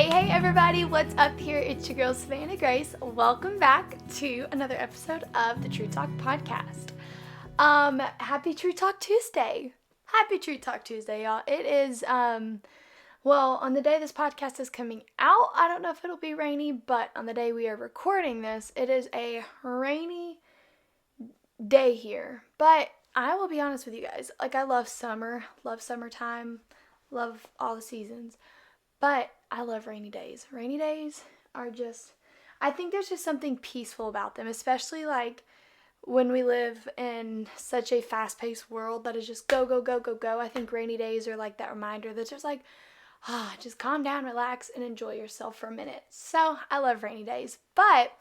Hey everybody, what's up here? It's your girl Savannah Grace. Welcome back to another episode of the True Talk podcast. Happy True Talk Tuesday. Happy True Talk Tuesday, y'all. It is, on the day this podcast is coming out, I don't know if it'll be rainy, but on the day we are recording this, it is a rainy day here. But I will be honest with you guys, I love summer, love summertime, love all the seasons. But I love rainy days. Rainy days are I think there's just something peaceful about them, especially when we live in such a fast-paced world that is just go, go, go, go, go. I think rainy days are that reminder that's just just calm down, relax, and enjoy yourself for a minute. So I love rainy days. But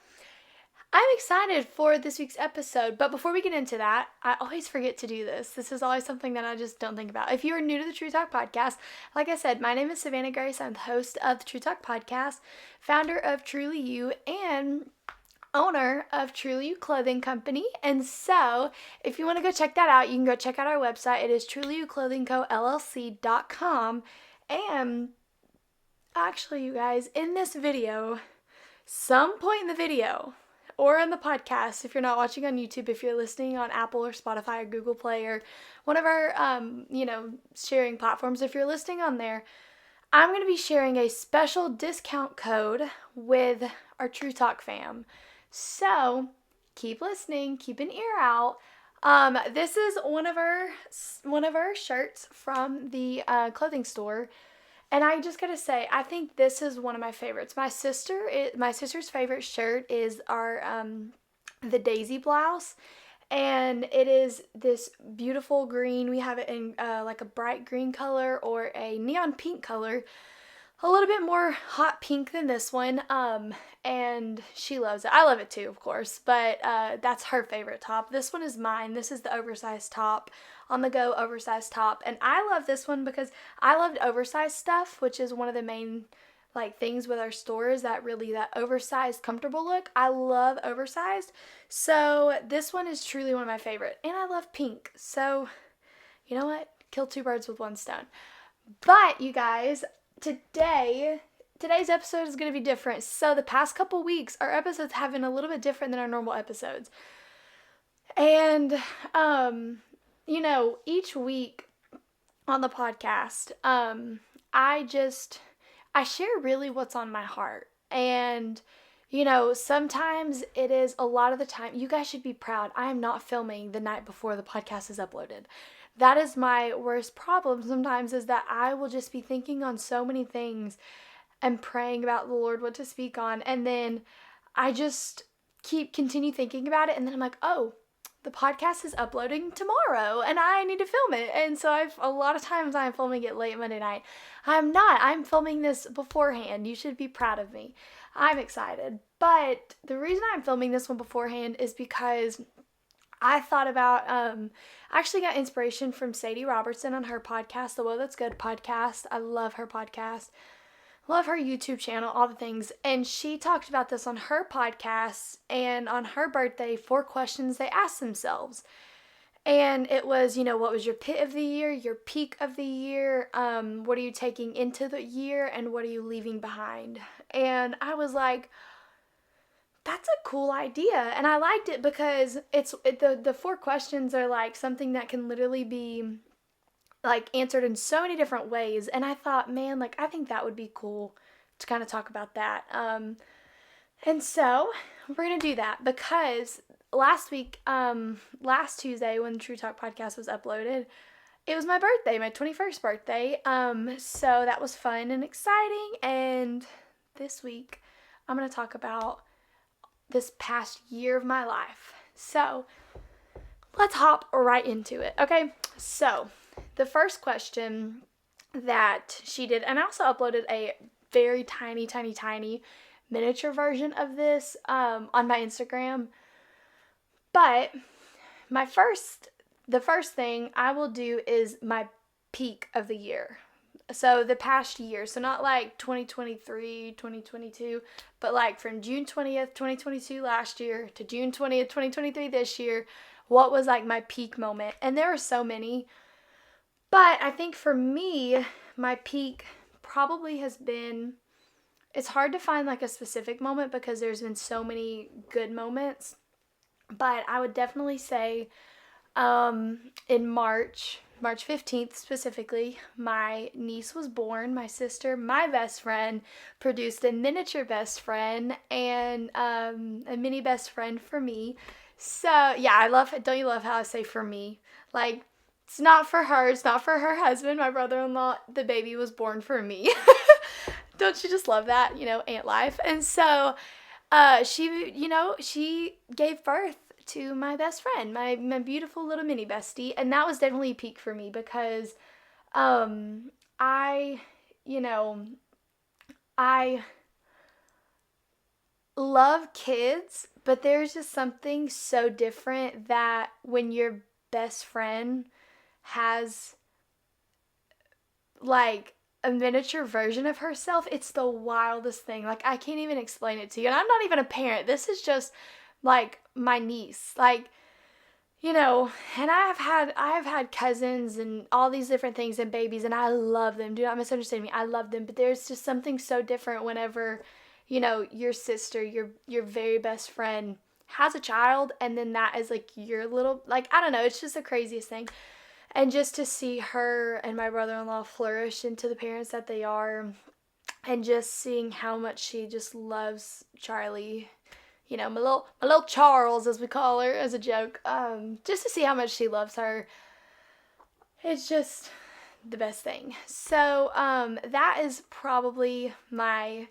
I'm excited for this week's episode, but before we get into that, I always forget to do this. This is always something that I just don't think about. If you are new to the True Talk podcast, like I said, my name is Savannah Grace. I'm the host of the True Talk podcast, founder of Truly You, and owner of Truly You Clothing Company. And so, if you want to go check that out, you can go check out our website. It is trulyyouclothingcollc.com. And actually, you guys, in this video, some point in the video, or in the podcast, if you're not watching on YouTube, if you're listening on Apple or Spotify or Google Play or one of our, sharing platforms, if you're listening on there, I'm going to be sharing a special discount code with our True Talk fam. So keep listening, keep an ear out. This is one of our shirts from the clothing store. And I just gotta say, I think this is one of my favorites. My sister's favorite shirt is our the daisy blouse, and it is this beautiful green. We have it in a bright green color or a neon pink color, a little bit more hot pink than this one. And she loves it. I love it too, of course, but that's her favorite top. This one is mine. This is the oversized top. On the go oversized top, and I love this one because I loved oversized stuff, which is one of the main things with our store, is that oversized comfortable look. I love oversized, so this one is truly one of my favorite, and I love pink, so you know what, kill two birds with one stone. But you guys, today's episode is going to be different. So the past couple weeks our episodes have been a little bit different than our normal episodes, and each week on the podcast, I share really what's on my heart. And, sometimes it is, a lot of the time, you guys should be proud. I am not filming the night before the podcast is uploaded. That is my worst problem sometimes, is that I will just be thinking on so many things and praying about the Lord what to speak on. And then I just continue thinking about it. And then I'm like, oh, the podcast is uploading tomorrow and I need to film it. And so a lot of times I'm filming it late Monday night. I'm not. I'm filming this beforehand. You should be proud of me. I'm excited. But the reason I'm filming this one beforehand is because I thought about, I actually got inspiration from Sadie Robertson on her podcast, the Whoa That's Good podcast. I love her podcast. Love her YouTube channel, all the things. And she talked about this on her podcast, and on her birthday, 4 questions they asked themselves. And it was, what was your pit of the year, your peak of the year, what are you taking into the year, and what are you leaving behind? And I was like, that's a cool idea. And I liked it because the 4 questions are something that can literally be answered in so many different ways. And I thought, man, I think that would be cool to kind of talk about that. And so we're going to do that because last Tuesday when the True Talk podcast was uploaded, it was my birthday, my 21st birthday. So that was fun and exciting. And this week I'm going to talk about this past year of my life. So let's hop right into it. Okay. So the first question that she did, and I also uploaded a very tiny, tiny, tiny miniature version of this on my Instagram. But the first thing I will do is my peak of the year. So the past year, so not 2023, 2022, but from June 20th, 2022 last year to June 20th, 2023 this year, what was my peak moment? And there are so many. But I think for me, my peak probably has been it's hard to find like a specific moment because there's been so many good moments. But I would definitely say in March 15th specifically, my niece was born. My sister, my best friend, produced a miniature best friend and a mini best friend for me. So, yeah, I love it. Don't you love how I say for me? Like, it's not for her. It's not for her husband, my brother-in-law. The baby was born for me. Don't you just love that? Aunt life. And so, she gave birth to my best friend, my beautiful little mini bestie, and that was definitely a peak for me because I you know I love kids, but there's just something so different that when your best friend has like a miniature version of herself, it's the wildest thing. Like, I can't even explain it to you. And I'm not even a parent. This is just like my niece. Like, and I've had cousins and all these different things and babies, and I love them. Do not misunderstand me. I love them, but there's just something so different whenever, your sister, your very best friend has a child, and then that is like your little, like, I don't know, it's just the craziest thing. And just to see her and my brother-in-law flourish into the parents that they are, and just seeing how much she just loves Charlie, my little Charles, as we call her as a joke, just to see how much she loves her, it's just the best thing. So that is probably my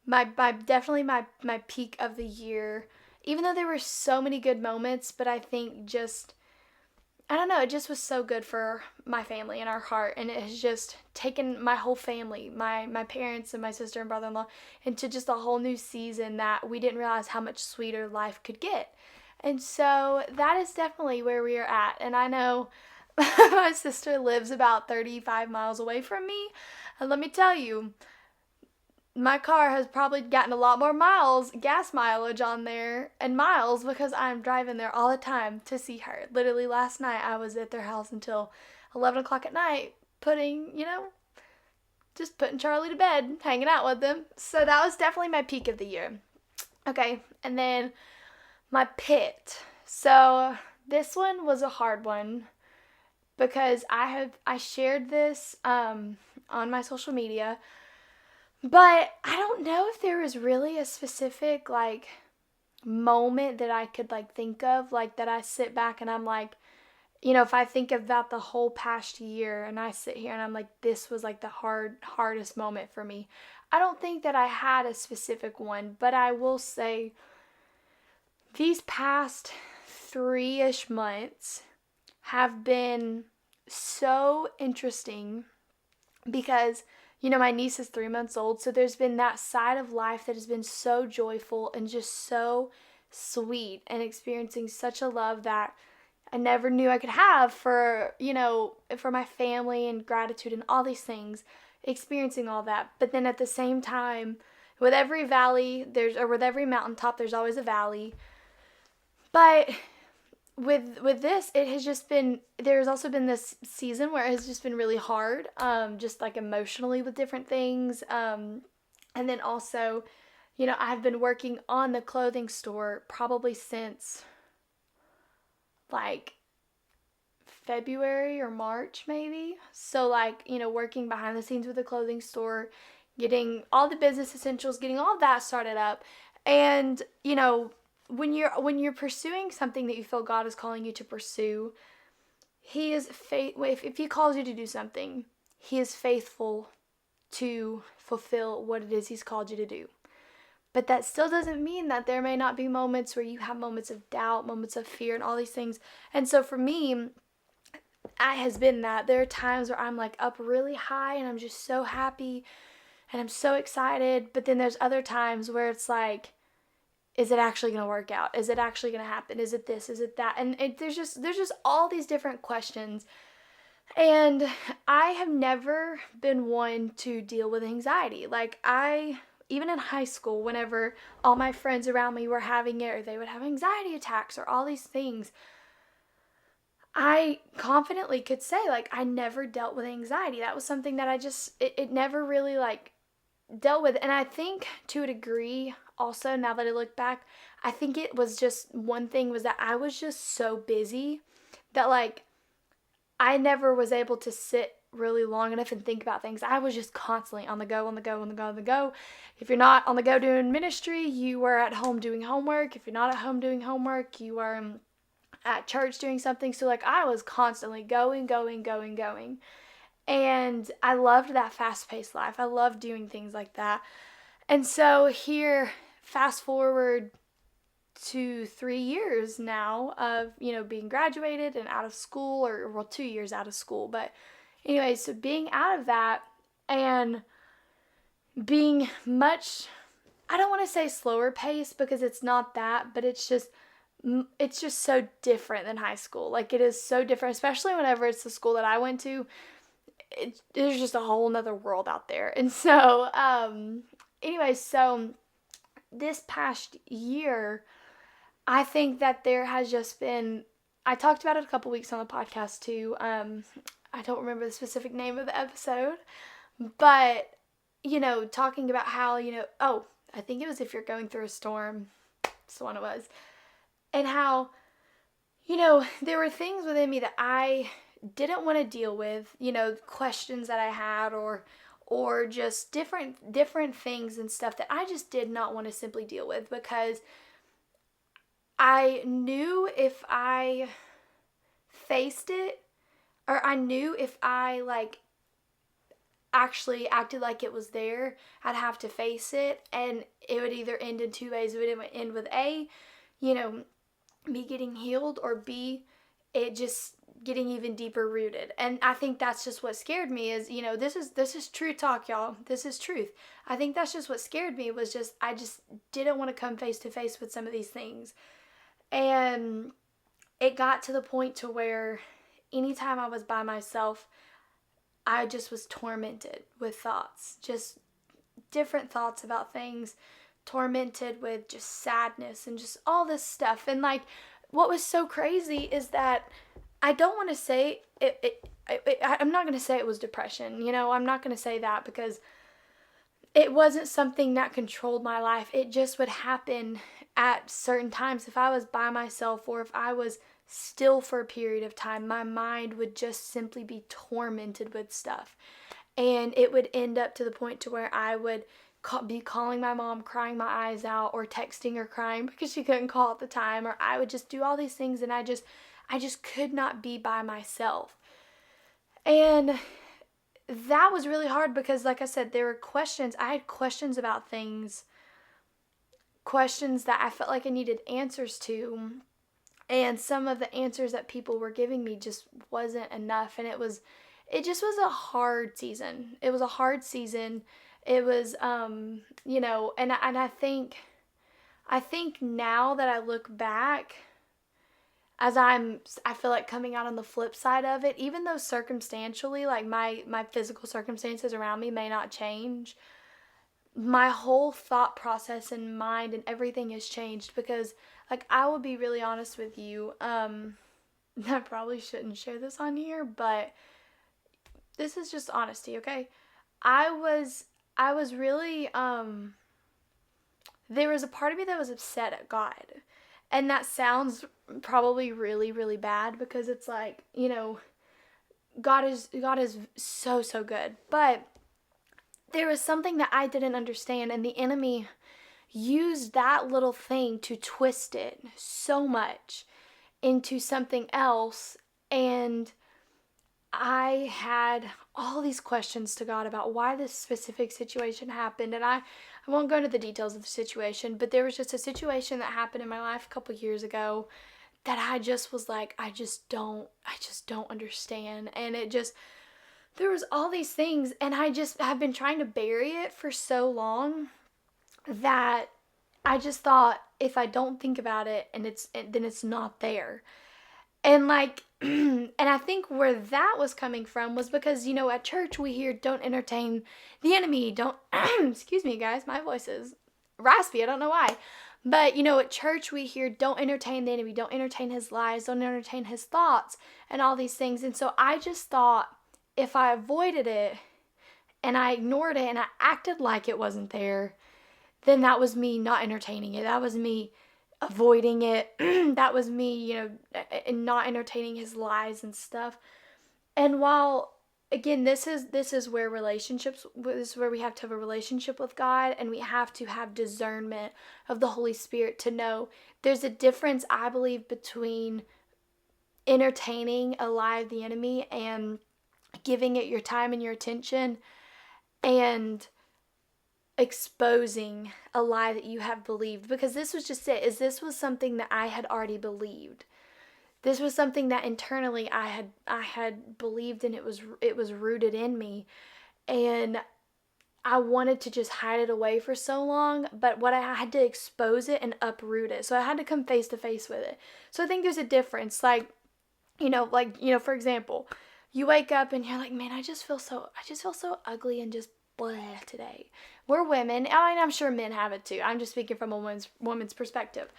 definitely my peak of the year, even though there were so many good moments. But I think just, I don't know, it just was so good for my family and our heart, and it has just taken my whole family, my parents and my sister and brother-in-law, into just a whole new season that we didn't realize how much sweeter life could get. And so that is definitely where we are at. And I know my sister lives about 35 miles away from me, and let me tell you, my car has probably gotten a lot more gas mileage on there, and miles, because I'm driving there all the time to see her. Literally last night I was at their house until 11 o'clock at night just putting Charlie to bed, hanging out with them. So that was definitely my peak of the year. Okay, and then my pit. So this one was a hard one because I shared this on my social media. But I don't know if there was really a specific, like, moment that I could, like, think of, like, that I sit back and I'm like, if I think about the whole past year and I sit here and I'm like, this was, like, the hardest moment for me. I don't think that I had a specific one, but I will say these past 3-ish months have been so interesting because my niece is 3 months old, so there's been that side of life that has been so joyful and just so sweet, and experiencing such a love that I never knew I could have for my family, and gratitude and all these things, experiencing all that. But then at the same time, with every valley, with every mountaintop, there's always a valley. But with this, it has just been, there's also been this season where it has just been really hard, just like emotionally with different things, and then also, I've been working on the clothing store probably since like February or March maybe. So like, working behind the scenes with the clothing store, getting all the business essentials, getting all of that started up, and when you're pursuing something that you feel God is calling you to pursue, He is if He calls you to do something, He is faithful to fulfill what it is He's called you to do. But that still doesn't mean that there may not be moments where you have moments of doubt, moments of fear, and all these things. And so for me, it has been that there are times where I'm like up really high and I'm just so happy and I'm so excited. But then there's other times where it's like, is it actually going to work out? Is it actually going to happen? Is it this? Is it that? And there's just all these different questions. And I have never been one to deal with anxiety. Like, even in high school, whenever all my friends around me were having it, or they would have anxiety attacks or all these things, I confidently could say, like, I never dealt with anxiety. That was something that it never really, like, dealt with. And I think to a degree also, now that I look back, I think it was just one thing was that I was just so busy that like I never was able to sit really long enough and think about things. I was just constantly on the go, on the go, on the go, on the go. If you're not on the go doing ministry, you were at home doing homework. If you're not at home doing homework, you are at church doing something. So like I was constantly going, going, going, going. And I loved that fast-paced life. I loved doing things like that. And so here, fast forward to 3 years now of, being graduated and out of school, or well, 2 years out of school. But anyway, so being out of that and being much, I don't want to say slower paced because it's not that, but it's just so different than high school. Like it is so different, especially whenever it's the school that I went to. There's just a whole nother world out there. And so, anyway, so this past year, I think that there has just been, I talked about it a couple weeks on the podcast too. I don't remember the specific name of the episode, but, talking about how, I think it was If You're Going Through a Storm. That's the one it was. And how, there were things within me that I didn't want to deal with, questions that I had or just different things and stuff that I just did not want to simply deal with, because I knew if I faced it, or I knew if I like actually acted like it was there, I'd have to face it, and it would either end in two ways. It would end with A, me getting healed, or B, it just getting even deeper rooted. And I think that's just what scared me is, this is true talk, y'all. This is truth. I think that's just what scared me, was just, I just didn't want to come face to face with some of these things. And it got to the point to where anytime I was by myself, I just was tormented with thoughts, just different thoughts about things, tormented with just sadness and just all this stuff. And like, what was so crazy is that I don't want to say I'm not going to say it was depression. I'm not going to say that, because it wasn't something that controlled my life. It just would happen at certain times. If I was by myself, or if I was still for a period of time, my mind would just simply be tormented with stuff. And it would end up to the point to where I would be calling my mom, crying my eyes out, or texting her crying because she couldn't call at the time, or I would just do all these things, and I just could not be by myself. And that was really hard because, like I said, there were questions. I had questions about things, questions that I felt like I needed answers to. And some of the answers that people were giving me just wasn't enough. And it just was a hard season. It was a hard season. It was, and I think now that I look back, as I feel like coming out on the flip side of it, even though circumstantially, like my physical circumstances around me may not change, my whole thought process and mind and everything has changed. Because, like, I will be really honest with you, I probably shouldn't share this on here, but this is just honesty, okay? I was really, there was a part of me that was upset at God. And that sounds probably really, really bad, because it's like, God is so, so good. But there was something that I didn't understand, and the enemy used that little thing to twist it so much into something else. And I had all these questions to God about why this specific situation happened. And I won't go into the details of the situation, but there was just a situation that happened in my life a couple years ago that I just was like, I just don't understand. And there was all these things, and I just have been trying to bury it for so long that I just thought, if I don't think about it, then it's not there. And like, and I think where that was coming from was because, at church we hear, don't entertain the enemy, don't, excuse me guys, my voice is raspy, I don't know why. But, at church we hear, don't entertain the enemy, don't entertain his lies, don't entertain his thoughts, and all these things. And so I just thought, if I avoided it, and I ignored it and I acted like it wasn't there, then that was me not entertaining it. That was me avoiding it. That was me, not entertaining his lies and stuff. And while again, this is where this is where we have to have a relationship with God, and we have to have discernment of the Holy Spirit to know there's a difference, I believe, between entertaining a lie of the enemy and giving it your time and your attention, and exposing a lie that you have believed. Because this was just it, is this was something that I had already believed. This was something that internally I had believed, and it was rooted in me, and I wanted to just hide it away for so long, but I had to expose it and uproot it. So I had to come face to face with it. So I think there's a difference. For example, you wake up and you're like, man, I just feel so ugly and just blah today. We're women. I mean, I'm sure men have it too. I'm just speaking from a woman's perspective.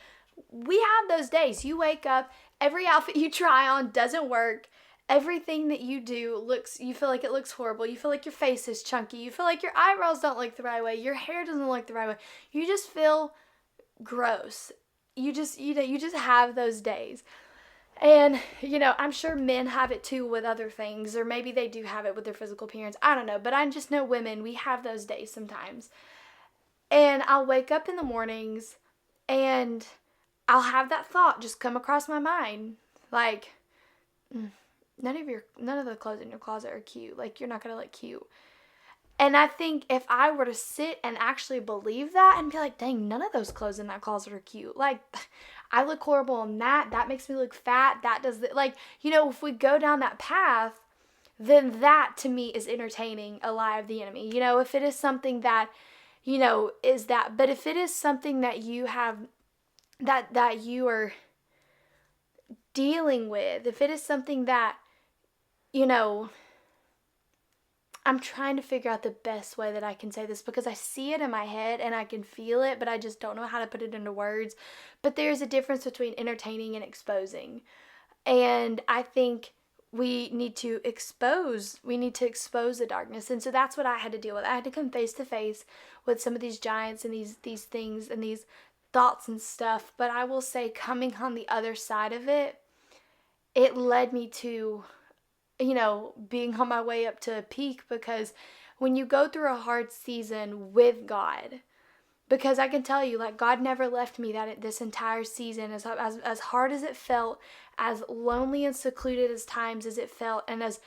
We have those days. You wake up, every outfit you try on doesn't work. Everything that you do you feel like it looks horrible. You feel like your face is chunky. You feel like your eyebrows don't look the right way. Your hair doesn't look the right way. You just feel gross. You just have those days. And, I'm sure men have it too with other things, or maybe they do have it with their physical appearance. I don't know, but I just know women, we have those days sometimes. And I'll wake up in the mornings and I'll have that thought just come across my mind. Like, none of the clothes in your closet are cute. Like, you're not going to look cute. And I think if I were to sit and actually believe that and be like, dang, none of those clothes in that closet are cute. Like, I look horrible in that makes me look fat. That does, if we go down that path, then that to me is entertaining a lie of the enemy. If it is something that, is that, but if it is something that you have, that you are dealing with, if it is something that, I'm trying to figure out the best way that I can say this, because I see it in my head and I can feel it, but I just don't know how to put it into words. But there's a difference between entertaining and exposing. And I think we need to expose the darkness. And so that's what I had to deal with. I had to come face to face with some of these giants and these things and these thoughts and stuff. But I will say, coming on the other side of it, it led me to being on my way up to a peak. Because when you go through a hard season with God, because I can tell you, like, God never left me this entire season, as hard as it felt, as lonely and secluded as times as it felt, and as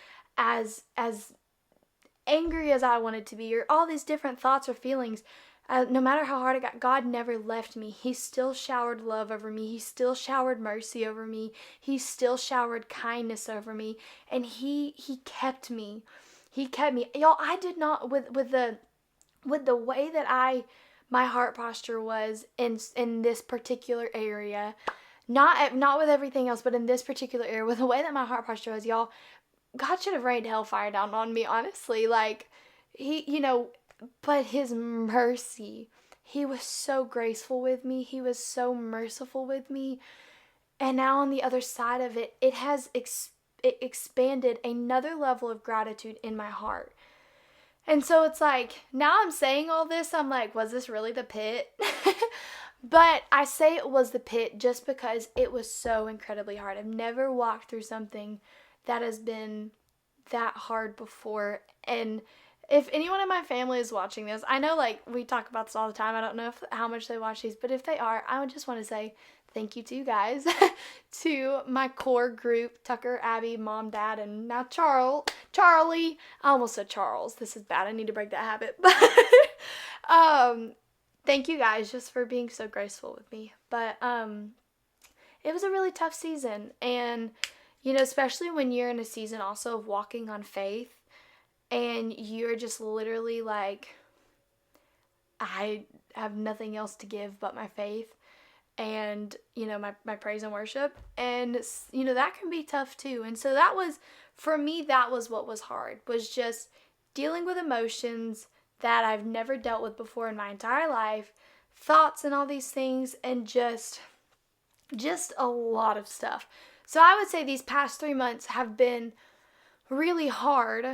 angry as I wanted to be, or all these different thoughts or feelings, no matter how hard it got, God never left me. He still showered love over me. He still showered mercy over me. He still showered kindness over me. And he kept me. He kept me. Y'all, I did not, with the way that my heart posture was in this particular area, not with everything else, but in this particular area, with the way that my heart posture was, y'all, God should have rained hellfire down on me, honestly. Like, but his mercy, he was so graceful with me. He was so merciful with me. And now on the other side of it, it has expanded another level of gratitude in my heart. And so it's like, now I'm saying all this, I'm like, was this really the pit? But I say it was the pit just because it was so incredibly hard. I've never walked through something that has been that hard before. And if anyone in my family is watching this, I know, like, we talk about this all the time. I don't know how much they watch these, but if they are, I would just want to say thank you to you guys, to my core group, Tucker, Abby, Mom, Dad, and now Charlie. I almost said Charles. This is bad. I need to break that habit. But thank you guys just for being so graceful with me. But it was a really tough season. And, especially when you're in a season also of walking on faith, and you're just literally like, I have nothing else to give but my faith and, my praise and worship. And, that can be tough too. And so for me, that was what was hard, was just dealing with emotions that I've never dealt with before in my entire life, thoughts and all these things, and just a lot of stuff. So I would say these past 3 months have been really hard,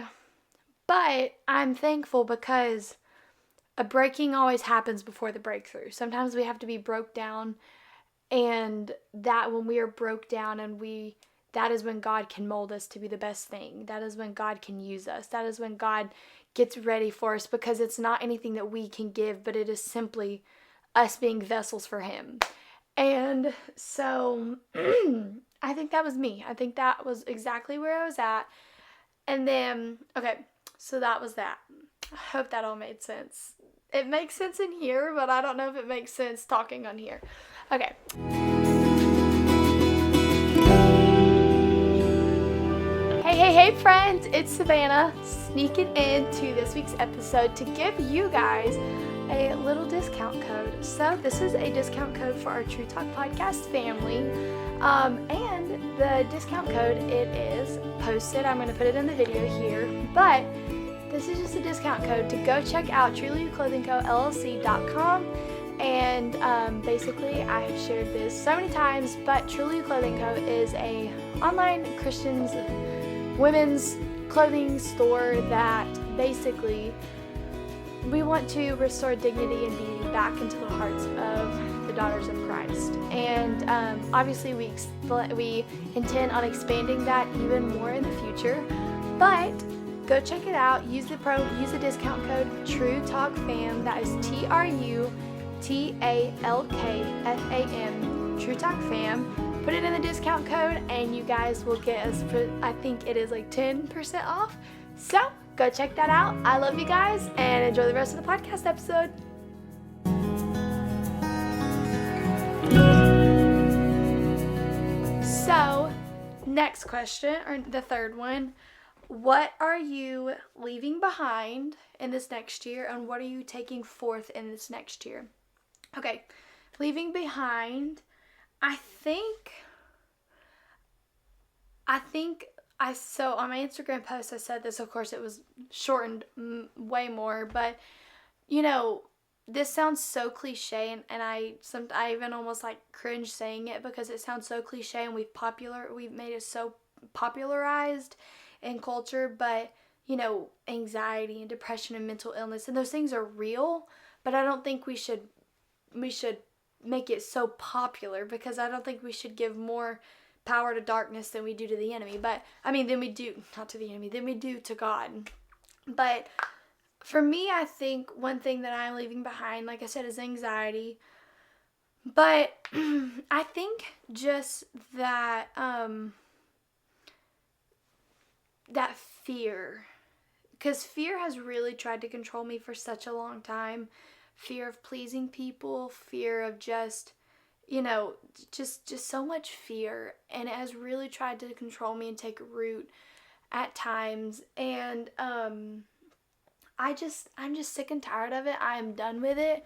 But I'm thankful because a breaking always happens before the breakthrough. Sometimes we have to be broke down, and that when we are broke down and that is when God can mold us to be the best thing. That is when God can use us. That is when God gets ready for us, because it's not anything that we can give, but it is simply us being vessels for Him. And so I think that was me. I think that was exactly where I was at. And then, okay, so that was that. I hope that all made sense. It makes sense in here, but I don't know if it makes sense talking on here. Okay. Hey friends, it's Savannah sneaking into this week's episode to give you guys a little discount code. So this is a discount code for our True Talk podcast family. And the discount code, it is posted. I'm going to put it in the video here, but this is just a discount code to go check out truelyyouclothingcollc.com. And basically, I have shared this so many times, but Truly You Clothing Co. is a online Christians women's clothing store that basically we want to restore dignity and beauty back into the hearts of the daughters of Christ. And obviously we intend on expanding that even more in the future. But go check it out. Use the discount code TrueTalkFam. That is TrueTalkFam. TrueTalkFam. Put it in the discount code and you guys will get us, I think it is like 10% off. So go check that out. I love you guys and enjoy the rest of the podcast episode. So, next question, or the third one. What are you leaving behind in this next year, and what are you taking forth in this next year? Okay, leaving behind, so on my Instagram post I said this, of course it was shortened way more, but this sounds so cliche, and I even almost like cringe saying it because it sounds so cliche, and we've made it so popularized in culture, but anxiety and depression and mental illness, and those things are real, but I don't think we should make it so popular, because I don't think we should give more power to darkness than we do to the enemy. But than we do to God. But for me, I think one thing that I'm leaving behind, like I said, is anxiety. But I think just that that fear, because fear has really tried to control me for such a long time. Fear of pleasing people, fear of just so much fear, and it has really tried to control me and take root at times, and I'm just sick and tired of it. I'm done with it.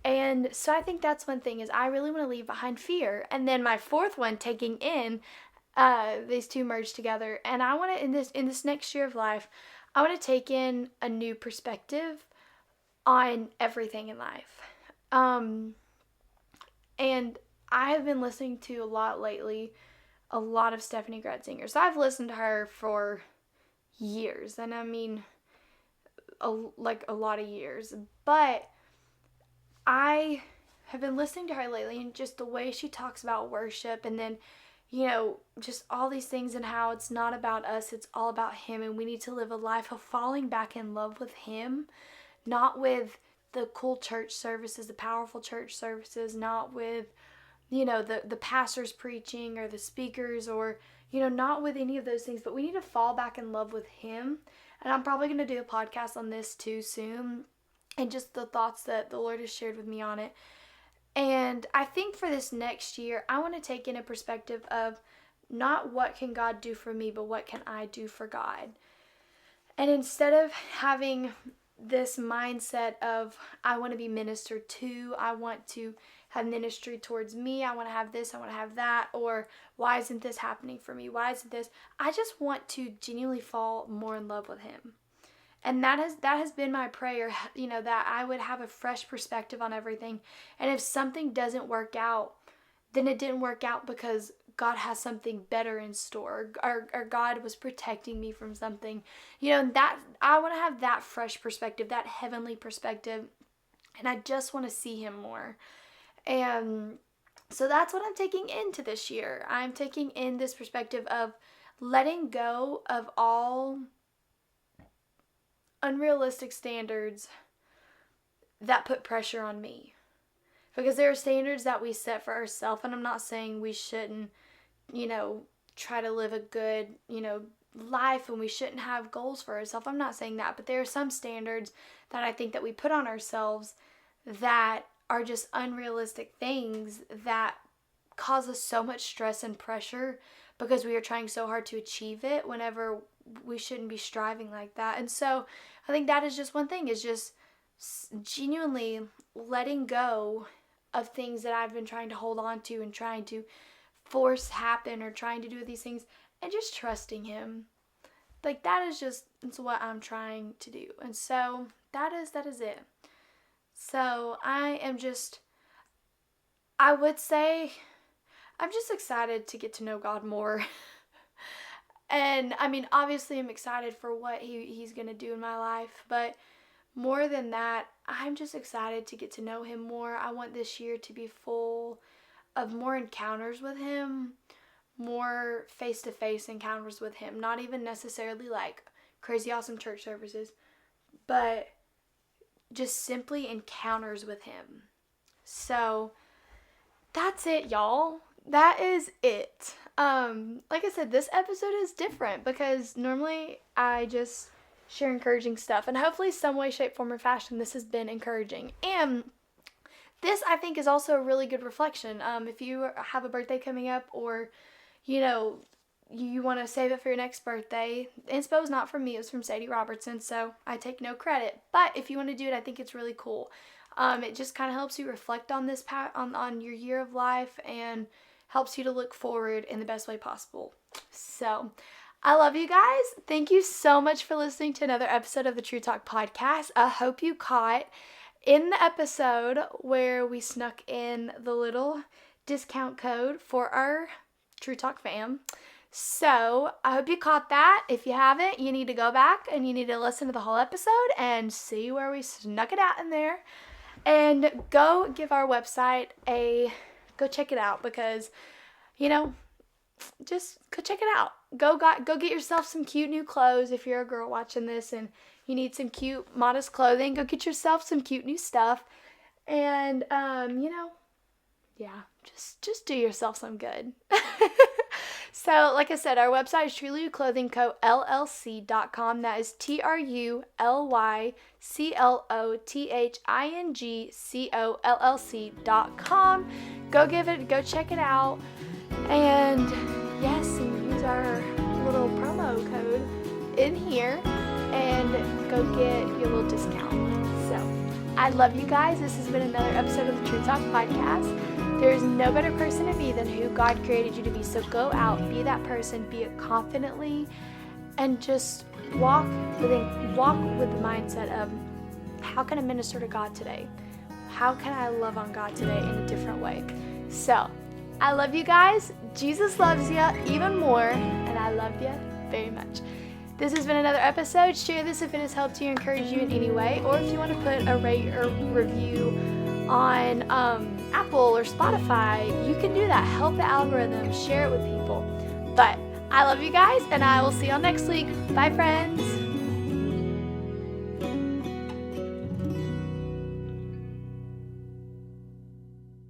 And so I think that's one thing, is I really want to leave behind fear. And then my fourth one, taking in, these two merge together, and I want to, in this next year of life, I want to take in a new perspective on everything in life. And I have been listening to a lot lately, a lot of Stephanie Gretzinger. So I've listened to her for years, and a lot of years. But I have been listening to her lately, and just the way she talks about worship, and then, just all these things, and how it's not about us, it's all about Him, and we need to live a life of falling back in love with Him, not with the cool church services, the powerful church services, not with, the pastors preaching or the speakers, or, not with any of those things, but we need to fall back in love with Him. And I'm probably going to do a podcast on this too soon, and just the thoughts that the Lord has shared with me on it. And I think for this next year, I want to take in a perspective of not what can God do for me, but what can I do for God. And instead of having this mindset of, I want to be ministered to, I want to have ministry towards me, I want to have this, I want to have that, or why isn't this happening for me? Why isn't this? I just want to genuinely fall more in love with Him. And that has been my prayer, that I would have a fresh perspective on everything. And if something doesn't work out, then it didn't work out because God has something better in store, or God was protecting me from something. You know, that I want to have that fresh perspective, that heavenly perspective, and I just want to see him more. And so that's what I'm taking into this year. I'm taking in this perspective of letting go of all unrealistic standards that put pressure on me. Because there are standards that we set for ourselves, and I'm not saying we shouldn't, try to live a good, life, and we shouldn't have goals for ourselves. I'm not saying that, but there are some standards that I think that we put on ourselves that are just unrealistic things that cause us so much stress and pressure because we are trying so hard to achieve it whenever we shouldn't be striving like that. And so I think that is just one thing, is just genuinely letting go of things that I've been trying to hold on to and trying to force happen or trying to do these things, and just trusting him. Like, it's what I'm trying to do. And so that is it. So I would say I'm just excited to get to know God more. And I mean, obviously I'm excited for what he's going to do in my life, but more than that, I'm just excited to get to know him more. I want this year to be full of more encounters with him, more face-to-face encounters with him. Not even necessarily like crazy awesome church services, but just simply encounters with him. So that's it, y'all. That is it. Like I said, this episode is different because normally I just share encouraging stuff, and hopefully some way, shape, form, or fashion this has been encouraging. And this, I think, is also a really good reflection. If you have a birthday coming up, or you want to save it for your next birthday, inspo is not from me, it was from Sadie Robertson, so I take no credit. But if you want to do it, I think it's really cool. It just kind of helps you reflect on this on your year of life, and helps you to look forward in the best way possible. So I love you guys. Thank you so much for listening to another episode of the True Talk podcast. I hope you caught in the episode where we snuck in the little discount code for our True Talk fam. So I hope you caught that. If you haven't, you need to go back and you need to listen to the whole episode and see where we snuck it out in there. And go give our website go check it out, because, just go check it out. Go get yourself some cute new clothes if you're a girl watching this and you need some cute, modest clothing. Go get yourself some cute new stuff. And, just do yourself some good. So, like I said, our website is trulyclothingcollc.com. That is trulyclothingcollc.com. Go check it out. And yes, and use our little promo code in here and go get your little discount. So, I love you guys. This has been another episode of the True Talk podcast. There is no better person to be than who God created you to be. So go out, be that person, be it confidently, and just walk with the mindset of, how can I minister to God today? How can I love on God today in a different way? So, I love you guys. Jesus loves you even more, and I love you very much. This has been another episode. Share this if it has helped you, encouraged you in any way, or if you want to put a rate or review on Apple or Spotify, you can do that. Help the algorithm. Share it with people. But I love you guys, and I will see y'all next week. Bye, friends.